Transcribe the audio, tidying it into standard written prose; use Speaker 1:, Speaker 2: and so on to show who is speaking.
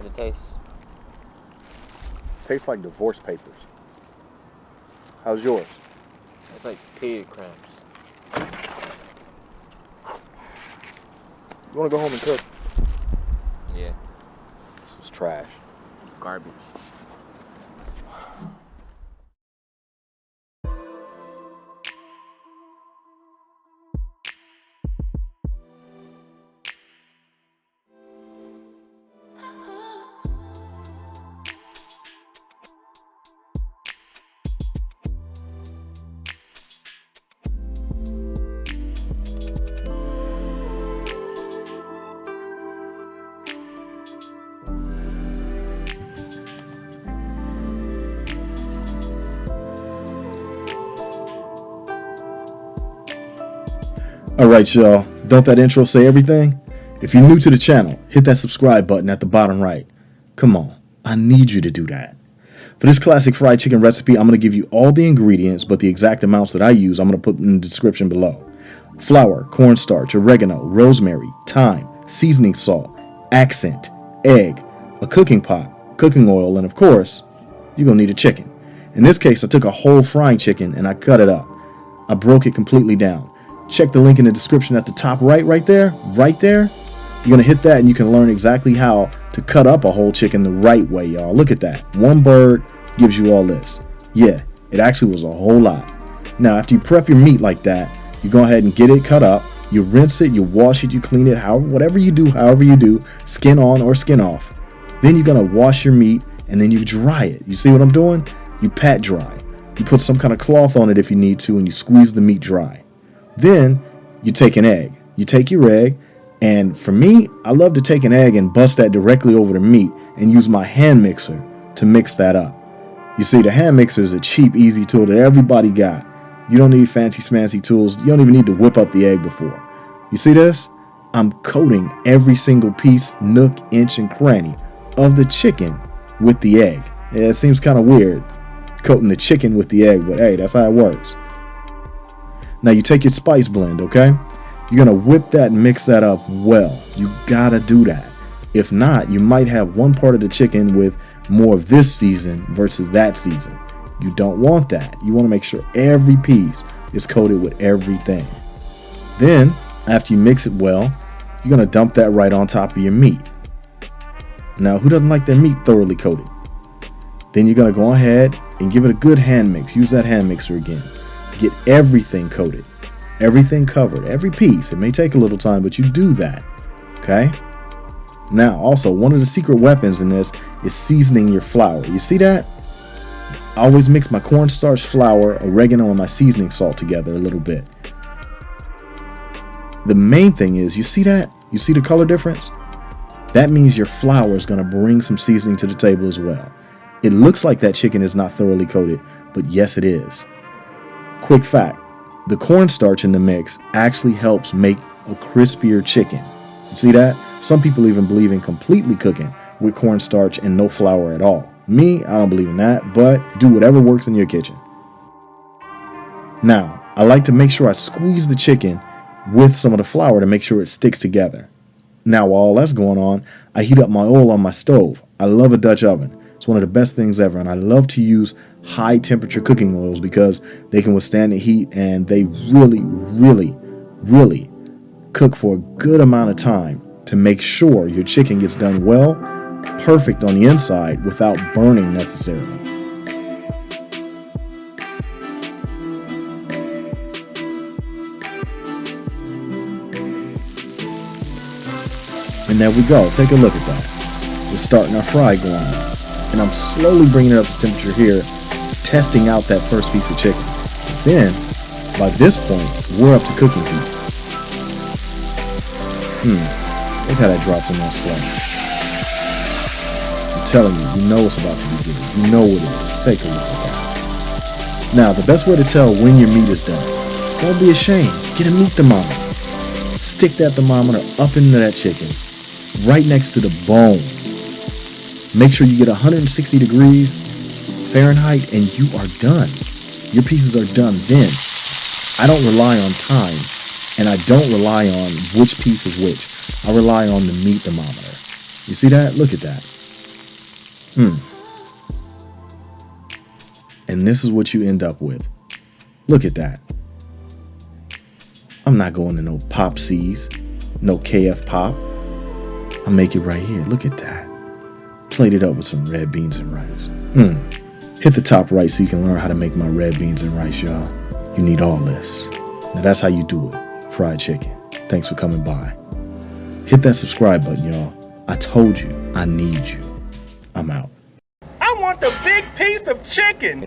Speaker 1: How's it taste?
Speaker 2: Tastes like divorce papers. How's yours?
Speaker 1: It's like period cramps.
Speaker 2: You want to go home and cook?
Speaker 1: Yeah.
Speaker 2: This is trash.
Speaker 1: Garbage.
Speaker 2: Alright y'all, don't that intro say everything? If you're new to the channel, hit that subscribe button at the bottom right. Come on, I need you to do that. For this classic fried chicken recipe, I'm going to give you all the ingredients, but the exact amounts that I use I'm going to put in the description below. Flour, cornstarch, oregano, rosemary, thyme, seasoning salt, accent, egg, a cooking pot, cooking oil, and of course, you're going to need a chicken. In this case, I took a whole frying chicken and I cut it up. I broke it completely down. Check the link in the description at the top right there. You're going to hit that and you can learn exactly how to cut up a whole chicken the right way, y'all. Look at that. One bird gives you all this. Yeah, it actually was a whole lot. Now, after you prep your meat like that, you go ahead and get it cut up. You rinse it, you wash it, you clean it, however you do, skin on or skin off. Then you're going to wash your meat and then you dry it. You see what I'm doing? You pat dry. You put some kind of cloth on it if you need to and you squeeze the meat dry. Then you take an egg. You take your egg, and for me, I love to take an egg and bust that directly over the meat and use my hand mixer to mix that up. You see, the hand mixer is a cheap, easy tool that everybody got. You don't need fancy smancy tools. You don't even need to whip up the egg before. You see this? I'm coating every single piece, nook, inch, and cranny of the chicken with the egg. Yeah, it seems kind of weird, coating the chicken with the egg, but hey, that's how it works. Now you take your spice blend, okay? You're going to whip that and mix that up well. You got to do that. If not, you might have one part of the chicken with more of this season versus that season. You don't want that. You want to make sure every piece is coated with everything. Then, after you mix it well, you're going to dump that right on top of your meat. Now, who doesn't like their meat thoroughly coated? Then you're going to go ahead and give it a good hand mix. Use that hand mixer again. Get everything coated, everything covered, every piece. It may take a little time, but you do that, okay? Now, also, one of the secret weapons in this is seasoning your flour. You see that? I always mix my cornstarch, flour, oregano, and my seasoning salt together a little bit. The main thing is, you see that? You see the color difference? That means your flour is going to bring some seasoning to the table as well. It looks like that chicken is not thoroughly coated, but yes, it is. Quick fact, the cornstarch in the mix actually helps make a crispier chicken. You see that? Some people even believe in completely cooking with cornstarch and no flour at all. Me, I don't believe in that, but do whatever works in your kitchen. Now, I like to make sure I squeeze the chicken with some of the flour to make sure it sticks together. Now, while all that's going on, I heat up my oil on my stove. I love a Dutch oven. It's one of the best things ever, and I love to use high temperature cooking oils because they can withstand the heat and they really cook for a good amount of time to make sure your chicken gets done well, perfect on the inside without burning necessarily. And there we go. Take a look at that. We're starting our fry going on. And I'm slowly bringing it up to temperature here, testing out that first piece of chicken. Then, by this point, we're up to cooking heat. Look how that drops in that slow. I'm telling you, you know it's about to be good. You know what it is. Take a look at that. Now, the best way to tell when your meat is done, don't be ashamed. Get a meat thermometer. Stick that thermometer up into that chicken, right next to the bone. Make sure you get 160 degrees Fahrenheit and you are done. Your pieces are done then. I don't rely on time and I don't rely on which piece is which. I rely on the meat thermometer. You see that? Look at that. And this is what you end up with. Look at that. I'm not going to no Popeyes, no KF Pop. I'll make it right here. Look at that. Plate it up with some red beans and rice. Hit the top right so you can learn how to make my red beans and rice, y'all. You need all this. Now that's how you do it. Fried chicken. Thanks for coming by. Hit that subscribe button, y'all. I told you, I need you. I'm out.
Speaker 3: I want the big piece of chicken.